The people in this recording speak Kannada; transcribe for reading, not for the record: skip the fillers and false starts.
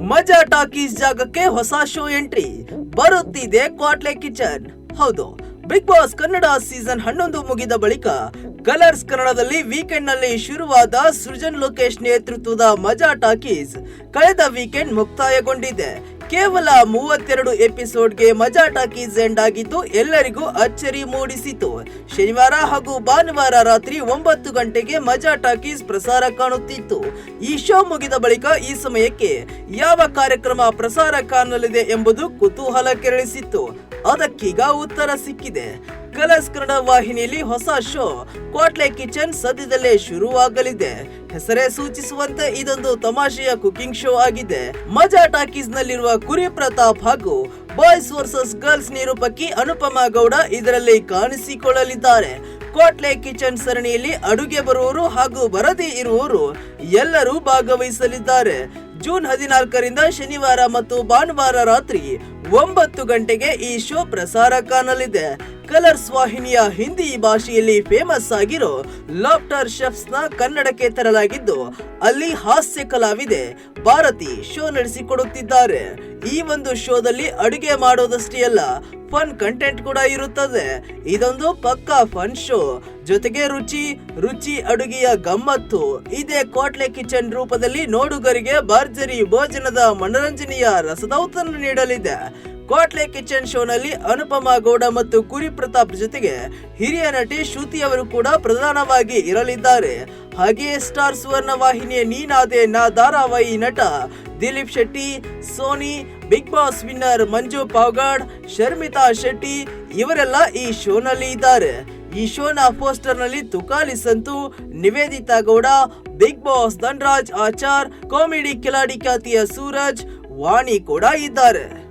ಮಜಾ ಟಾಕೀಸ್ ಜಾಗಕ್ಕೆ ಹೊಸ ಶೋ ಎಂಟ್ರಿ ಬರುತ್ತಿದೆ ಕ್ವಾಟ್ಲೆ ಕಿಚನ್. ಹೌದು, ಬಿಗ್ ಬಾಸ್ ಕನ್ನಡ ಸೀಸನ್ 11 ಮುಗಿದ ಬಳಿಕ ಕಲರ್ಸ್ ಕನ್ನಡದಲ್ಲಿ ವೀಕೆಂಡ್ ನಲ್ಲಿ ಶುರುವಾದ ಸೃಜನ್ ಲೋಕೇಶ್ ನೇತೃತ್ವದ ಮಜಾ ಟಾಕೀಸ್ ಕಳೆದ ವೀಕೆಂಡ್ ಮುಕ್ತಾಯಗೊಂಡಿದೆ. ಕೇವಲ 32 ಎಪಿಸೋಡ್ಗೆ ಮಜಾ ಟಾಕೀಸ್ ಎಂಡ್ ಆಗಿದ್ದು ಎಲ್ಲರಿಗೂ ಅಚ್ಚರಿ ಮೂಡಿಸಿತು. ಶನಿವಾರ ಹಾಗೂ ಭಾನುವಾರ ರಾತ್ರಿ 9 ಗಂಟೆಗೆ ಮಜಾ ಟಾಕೀಸ್ ಪ್ರಸಾರ ಕಾಣುತ್ತಿತ್ತು. ಈ ಶೋ ಮುಗಿದ ಬಳಿಕ ಈ ಸಮಯಕ್ಕೆ ಯಾವ ಕಾರ್ಯಕ್ರಮ ಪ್ರಸಾರ ಕಾಣಲಿದೆ ಎಂಬುದು ಕುತೂಹಲ ಕೆರಳಿಸಿತ್ತು. ಅದಕ್ಕೀಗ ಉತ್ತರ ಸಿಕ್ಕಿದೆ. ಕಲರ್ಸ್ ಕನ್ನಡ ವಾಹಿನಿಯಲ್ಲಿ ಹೊಸ ಶೋ ಕ್ವಾಟ್ಲೆ ಕಿಚನ್ ಸದ್ಯದಲ್ಲೇ ಶುರುವಾಗಲಿದೆ. ಹೆಸರೇ ಸೂಚಿಸುವಂತೆ ಇದೊಂದು ತಮಾಷೆಯ ಕುಕಿಂಗ್ ಶೋ ಆಗಿದೆ. ಮಜಾ ಟಾಕೀಸ್ ನಲ್ಲಿರುವ ಕುರಿ ಪ್ರತಾಪ್ ಹಾಗೂ ಬಾಯ್ಸ್ ವರ್ಸಸ್ ಗರ್ಲ್ಸ್ ನಿರೂಪಕಿ ಅನುಪಮಾ ಗೌಡ ಇದರಲ್ಲಿ ಕಾಣಿಸಿಕೊಳ್ಳಲಿದ್ದಾರೆ. ಕ್ವಾಟ್ಲೆ ಕಿಚನ್ ಸರಣಿಯಲ್ಲಿ ಅಡುಗೆ ಬರುವವರು ಹಾಗೂ ಬರದೇ ಇರುವವರು ಎಲ್ಲರೂ ಭಾಗವಹಿಸಲಿದ್ದಾರೆ. ಜೂನ್ 14ರಿಂದ ಶನಿವಾರ ಮತ್ತು ಭಾನುವಾರ ರಾತ್ರಿ 9 ಗಂಟೆಗೆ ಈ ಶೋ ಪ್ರಸಾರ ಕಾಣಲಿದೆ. ಕಲರ್ಸ್ ವಾಹಿನಿಯ ಹಿಂದಿ ಭಾಷೆಯಲ್ಲಿ ಫೇಮಸ್ ಆಗಿರೋ ಲಾಫ್ಟರ್ ಶೆಫ್ಸ್ ನ ಕನ್ನಡಕ್ಕೆ ತರಲಾಗಿದ್ದು ಅಲ್ಲಿ ಹಾಸ್ಯ ಕಲಾವಿದೆ ಭಾರತಿ ಶೋ ನಡೆಸಿಕೊಡುತ್ತಿದ್ದಾರೆ. ಈ ಒಂದು ಶೋದಲ್ಲಿ ಅಡುಗೆ ಮಾಡೋದಷ್ಟೇ ಅಲ್ಲ, ಫನ್ ಕಂಟೆಂಟ್ ಕೂಡ ಇರುತ್ತದೆ. ಇದೊಂದು ಪಕ್ಕಾ ಫನ್ ಶೋ, ಜೊತೆಗೆ ರುಚಿ ಅಡುಗೆಯ ಗಮ್ಮತ್ತು. ಇದೇ ಕ್ವಾಟ್ಲೆ ಕಿಚನ್ ರೂಪದಲ್ಲಿ ನೋಡುಗರಿಗೆ ಭರ್ಜರಿ ಭೋಜನದ ಮನರಂಜನೆಯ ರಸದೌತಣ ನೀಡಲಿದೆ. ಕ್ವಾಟ್ಲೆ ಕಿಚನ್ ಶೋನಲ್ಲಿ ಅನುಪಮಾ ಗೌಡ ಮತ್ತು ಕುರಿ ಪ್ರತಾಪ್ ಜೊತೆಗೆ ಹಿರಿಯ ನಟಿ ಶ್ರುತಿ ಅವರು ಕೂಡ ಪ್ರಧಾನವಾಗಿ ಇರಲಿದ್ದಾರೆ. ಹಾಗೆಯೇ ಸ್ಟಾರ್ ಸುವರ್ಣ ವಾಹಿನಿಯ ನೀನಾದೆ ನಾ ಧಾರಾವಾಹಿ ನಟ Dilip Shetty, Soni, Bigg Boss winner Manju Pavagada, Sharmitha Shetty ಇವರೆಲ್ಲ ಈ ಶೋನಲ್ಲಿ ಇದ್ದಾರೆ. ಈ ಶೋನ ಪೋಸ್ಟರ್ ನಲ್ಲಿ Tukali Santhu, Niveditha Gowda, Bigg Boss Dhanraj Achar, comedy ಕಿಲಾಡಿ ಖ್ಯಾತಿಯ ಸೂರಜ್, ವಾಣಿ ಕೂಡ ಇದ್ದಾರೆ.